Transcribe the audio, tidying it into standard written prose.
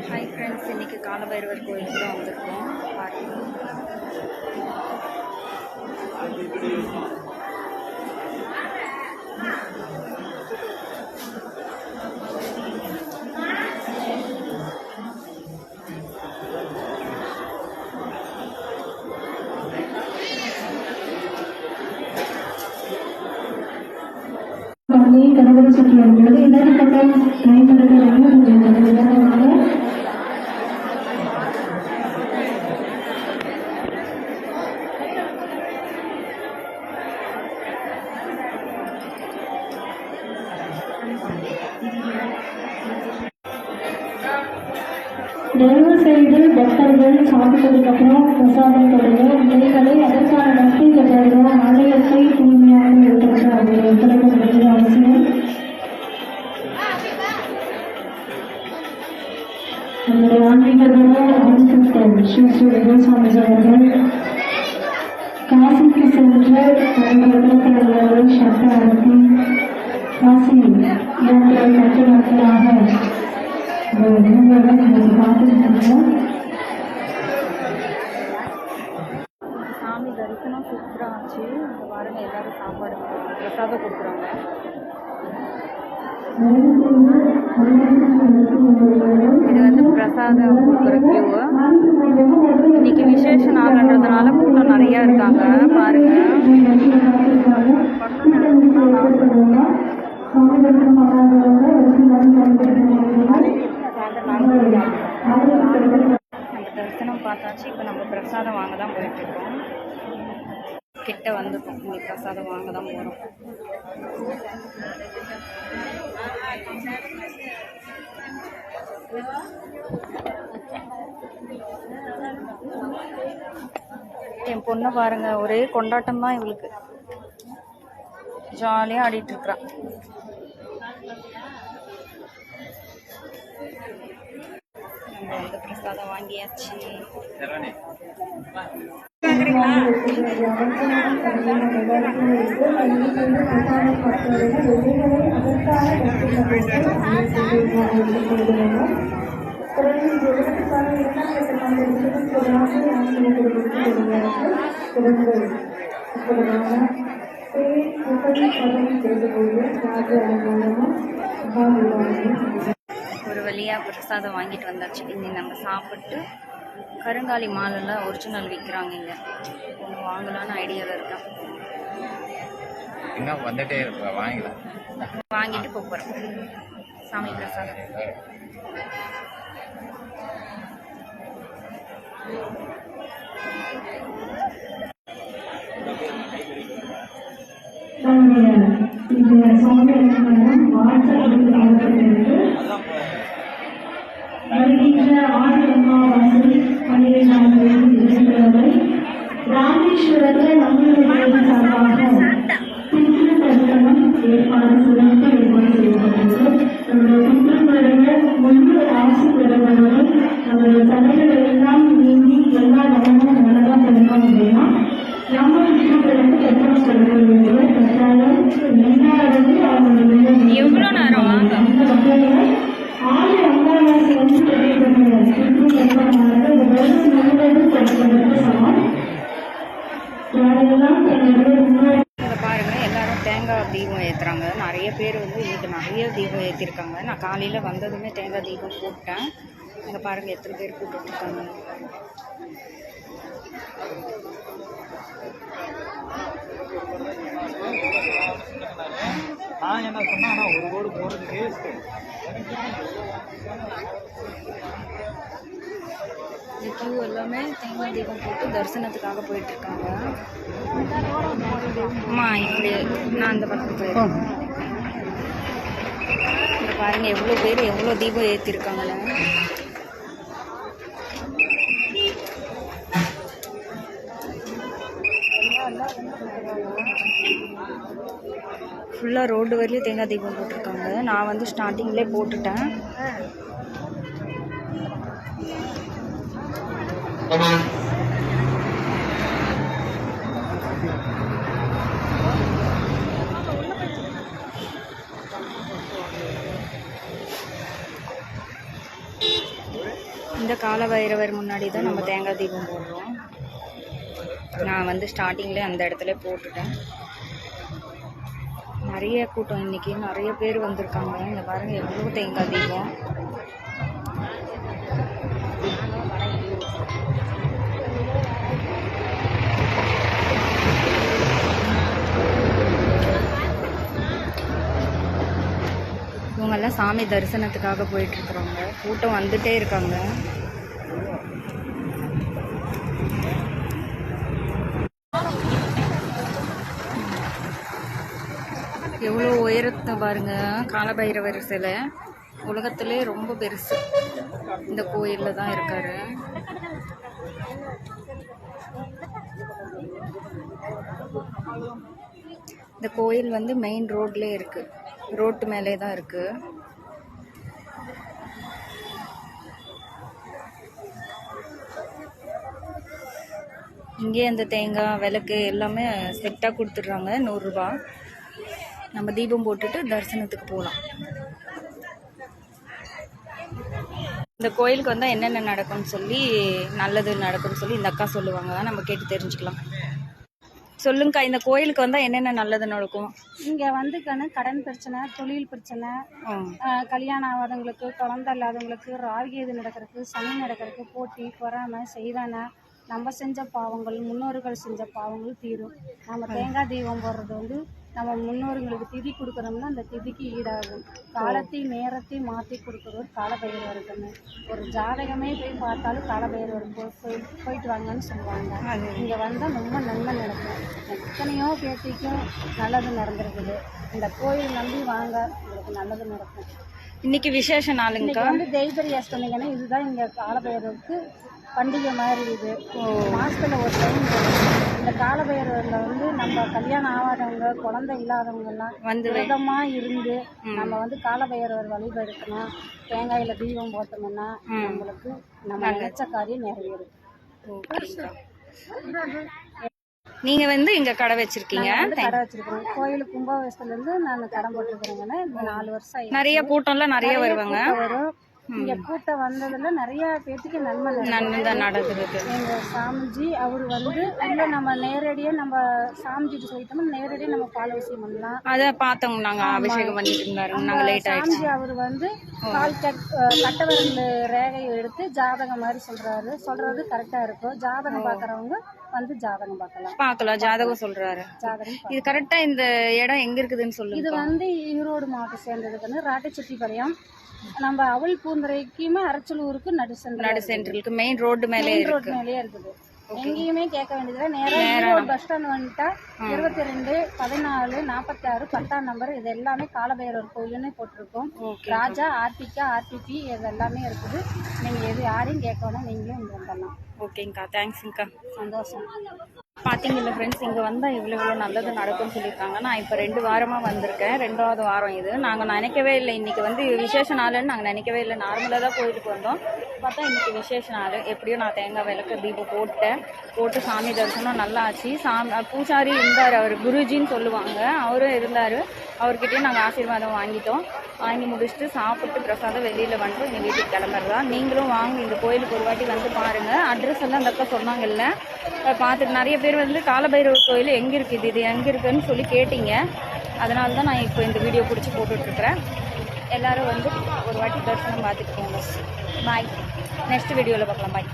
Hi friends, இன்றைக்கி காலபைரவர் கோயிலுக்கு தான் வந்திருக்கோம். பாருங்கள், கடவுள் சுற்றி வருகிறது. எல்லாரும் கட்டாயம் தயவு செய்து பக்தர்கள் சாப்பிட்டதுக்கு அப்புறம் பிரசாதங்களுடைய நிலைகளை அதற்கான நஷ்டி கட்டாயம் ஆலயத்தை தூய்மையாக இருக்கிறது. அதை ஒத்துழைக்க வேண்டியது அவசியம். நம்முடைய ஆன்மீகர்களும் ஸ்ரீ ஸ்ரீ விஜயசாமி அவர்கள் காசிக்கு சென்று இடங்களை சட்ட அனுப்பி காசி யாத்திரை கட்டுநாட்களாக சாமி தரிசனம் சூப்பராக ஆச்சு. இங்கே பாருங்க, எல்லாரும் சாப்பாடு பிரசாதம் கொடுக்குறாங்க. இது வந்து பிரசாதம் கொடுக்குற கியூ. இன்னைக்கு விசேஷ நாள்ன்றதுனால கூட்டம் நிறையா இருக்காங்க. பாருங்க, நம்ம தரிசனம் பார்த்தாச்சு. இப்போ நம்ம பிரசாதம் வாங்க தான் போயிட்டுருக்கோம். கிட்ட வந்துட்டோம். உங்களுக்கு பிரசாதம் வாங்க தான் போகிறோம். என் பொண்ணை பாருங்க, ஒரே கொண்டாட்டம் தான் இவளுக்கு. ஜாலியாக ஆடிட்டு இருக்கிறான். நம்ம வந்து பிரசாதம் வாங்கியாச்சு. ஒரு வழியாக பிரசாதம் வாங்கிட்டு வந்தாச்சு. இனி நம்ம சாப்பிட்டு கருங்காலி மாலெல்லாம் ஒரிஜினல் விற்கிறாங்க. இங்கே ஒன்று வாங்கலான்னு ஐடியாவில் இருக்கேன். இன்னும் வந்துட்டே இருப்பா, வாங்கிக்கலாம். வாங்கிட்டு போகிறோம் சாமி பிரசாதம். ராமேஸ்வரத்தில் நம்மளுடைய சார்பாக பித்ரு தரிசனம் ஏற்பாடு செய்யப்பட்டுள்ளது. நம்முடைய பித்ருக்களுடைய முழு ஆசி பெறுவதுடன் நம்முடைய தடைகள் எல்லாம் நீங்கி எல்லா நலமும் நல்லதாக பெறணும் அப்படின்னா நம்ம பித்ருக்களுக்கு தரிசனம் செல்ல வேண்டிய கட்டாயம் எல்லாருமே அவங்களுடைய எவ்வளோ நேரம் வாங்க அந்த வகையில் ஆறு அங்காளாசி வந்து தெரியப்படுகிற பித்ரு தரிசனமானது வெறும் முழுவதும் படிப்பதற்கு சமம். இங்கே பாருங்கள், எல்லாரும் தேங்காய் தீபம் ஏற்றுறாங்க. நிறைய பேர் வந்து இன்னைக்கு நிறைய தீபம் ஏற்றிருக்காங்க. நான் காலையில் வந்ததுமே தேங்காய் தீபம் போட்டேன். இங்கே பாருங்கள் எத்தனை பேர் போட்டுட்ருக்காங்க. நான் என்ன சொன்னா ஒரு ரோடு போகிறதுக்கு இந்த கியூ எல்லாமே தேங்காய் தீபம் போட்டு தரிசனத்துக்காக போயிட்டுருக்காங்க. அம்மா இப்படி நான் அந்த பக்கம் போயிருக்கேன். இங்கே பாருங்கள் எவ்வளோ பேர் எவ்வளோ தீபம் ஏற்றிருக்காங்கன்னு. ஃபுல்லாக ரோடு வரையிலும் தேங்காய் தீபம் போட்டிருக்காங்க. நான் வந்து ஸ்டார்டிங்லேயே போட்டுட்டேன். இந்த கால பைரவர் முன்னாடி தான் நம்ம தேங்காய் தீபம் போடுறோம். நான் வந்து ஸ்டார்டிங்கில் அந்த இடத்துல போட்டுட்டேன். நிறைய கூட்டம், இன்றைக்கி நிறைய பேர் வந்திருக்காங்க. இங்கே பாருங்கள் எவ்வளோ தேங்காய் தீபம். இவங்கெல்லாம் சாமி தரிசனத்துக்காக போயிட்டுருக்குறாங்க. கூட்டம் வந்துட்டே இருக்காங்க. எவ்வளோ உயரத்தை பாருங்க. காலபைரவர் சிலை உலகத்திலே ரொம்ப பெருசு இந்த கோயிலில் தான் இருக்காரு. இந்த கோயில் வந்து மெயின் ரோட்லேயே இருக்குது, ரோட்டு மேலே தான் இருக்குது. இங்கே அந்த தேங்காய் விளக்கு எல்லாமே செட்டாக கொடுத்துட்றாங்க. 100 ரூபா. நம்ம தீபம் போட்டுட்டு தரிசனத்துக்கு போகலாம். இந்த கோயிலுக்கு வந்தால் என்னென்ன நடக்கும்னு சொல்லி, நல்லது நடக்கும்னு சொல்லி இந்த அக்கா சொல்லுவாங்க. நம்ம கேட்டு தெரிஞ்சுக்கலாம். சொல்லுங்கக்கா, இந்த கோயிலுக்கு வந்தால் என்னென்ன நல்லது நடக்கும்? இங்கே வந்து கடன் பிரச்சனை, தொழில் பிரச்சனை, கல்யாணம் ஆகாதவங்களுக்கு, குழந்தை இல்லாதவங்களுக்கு, ராவிகேது நடக்கிறதுக்கு, சனி நடக்கிறதுக்கு, போட்டி பொறாமை செய்தானே, நம்ம செஞ்ச பாவங்கள், முன்னோர்கள் செஞ்ச பாவங்கள் தீரும். நம்ம தேங்காய் தீபம் போடுறது வந்து நம்ம முன்னோர்களுக்கு திதி கொடுக்குறோம்னா அந்த திதிக்கு ஈடாகும். காலத்தையும் நேரத்தையும் மாற்றி கொடுக்குறவர் காலபைரவர் இருக்குன்னு. ஒரு ஜாதகமே போய் பார்த்தாலும் காலபைரவர் போயிட்டு வாங்கன்னு சொல்லுவாங்க. இங்கே வந்தால் ரொம்ப நன்மை நடக்கும். எத்தனையோ பேத்திக்கும் நல்லது நடந்திருக்குது. இந்த கோயில் நம்பி வாங்க, உங்களுக்கு நல்லது நடக்கும். இன்னைக்கு விசேஷ நாளுங்க வந்து தெய்வரி அஷ்டமிங்கன்னா இதுதான் இங்கே காலபைரவருக்கு பண்டிகை மாதிரி. இது மாசத்துல ஒரு டைம். இந்த காலபைரவர்ல வந்து நம்ம கல்யாணம் ஆகாதவங்க, குழந்தை இல்லாதவங்கெல்லாம் வந்து விதமா இருந்து நம்ம வந்து காலபைரவர் வழிபடுத்தணும். தேங்காயில தீபம் போட்டோம்னா நம்மளுக்கு நம்ம நினைச்ச காரியம் நிறைவேறும். நீங்க வந்து இங்க கடை வச்சிருக்கீங்க? கடை வச்சிருக்கோம். கோயில் கும்பாபிஷேகத்துல இருந்து நான் கடை போட்டிருக்கிறேங்கன்னா இந்த 4 வருஷம். நிறைய கூட்டம்லாம் நிறைய வருவாங்க. வரும். இங்க கூட்டம் வந்ததுல நிறைய பேத்துக்கு நன்மை நடக்குது. எங்க சாமிஜி அவரு வந்து இல்ல நம்ம நேரடியா நம்ம சாமிஜி சொல்லிட்டோம்னா நேரடியா நம்ம பாலாபிஷேகம் பண்ணலாம். அத பார்த்தோம், நாங்க அபிஷேகம் பண்ணிட்டு இருந்தாரு. நாங்க லேட் ஆயிடுச்சு. சாமிஜி அவரு வந்து கட்டவரல் ரேகையை எடுத்து ஜாதகம் மாதிரி சொல்றது கரெக்டா இருக்கும். ஜாதகம் பாக்குறவங்க வந்து ஜாதகம் பார்க்கலாம். ஜாதகம் சொல்றாரு. இது கரெக்டா இந்த இடம் எங்க இருக்குதுன்னு சொல்லுங்க. இது வந்து ஈரோடு மாவட்டம் சேர்ந்ததுக்கு ராட்டிச்செட்டிப்பாளையம். நம்ம அவள் பூந்துறைக்குமே அரச்சலூருக்கு நடு சென்ட்ரலுக்கு மெயின் ரோடு மேலே இருக்குது. எங்கேயுமே கேட்க வேண்டியது நேரா பஸ் ஸ்டாண்ட் வந்துட்டா 22 14 46 10ஆம் நம்பர். இது எல்லாமே காலபைரவர் கோயில்னு போட்டிருக்கோம். ராஜா ஆர்டிபி இது எல்லாமே இருக்குது. நீங்க எது யாரையும் கேட்கணும், நீங்களே இங்க வந்துடலாம். ஓகேங்கக்கா, தேங்க்ஸ்ங்கக்கா. சந்தோஷம். பார்த்தீங்கல்ல ஃப்ரெண்ட்ஸ், இங்கே வந்தால் இவ்வளோ நல்லது நடக்கும்னு சொல்லியிருக்காங்க. நான் இப்போ 2 வாரமாக வந்திருக்கேன். 2வது வாரம் இது. நாங்கள் நினைக்கவே இல்லை இன்றைக்கி வந்து விசேஷ நாளுன்னு நாங்கள் நினைக்கவே இல்லை. நார்மலாக தான் கோயிலுக்கு வந்தோம். பார்த்தா இன்றைக்கி விசேஷ நாள். எப்படியோ நான் தேங்காய் விளக்கு தீபம் போட்டு சாமி தரிசனம் நல்லா ஆச்சு. பூசாரி இருந்தார், அவர் குருஜின்னு சொல்லுவாங்க, அவரும் இருந்தார். அவர்கிட்டயும் நாங்கள் ஆசீர்வாதம் வாங்கி முடிச்சுட்டு சாப்பிட்டு பிரசாதம் வெளியில் வந்துட்டு எங்கள் வீட்டுக்கு கிளம்புறதா. நீங்களும் வாங்க, இந்த கோயிலுக்கு ஒரு வாட்டி வந்து பாருங்கள். அட்ரஸ் எல்லாம் அந்த அக்கா சொன்னாங்கல்ல, பார்த்துட்டு நிறைய பேர் வந்து காலபைரவர் கோயில் எங்கே இருக்குது, இது எங்கே இருக்குதுன்னு சொல்லி கேட்டிங்க. அதனால தான் நான் இப்போ இந்த வீடியோ பிடிச்சி போட்டுட்ருக்குறேன். எல்லோரும் வந்து ஒரு வாட்டி தரிசனம் பார்த்துட்டு போங்க. பாய். நெக்ஸ்ட் வீடியோவில் பார்க்கலாம். பாய்.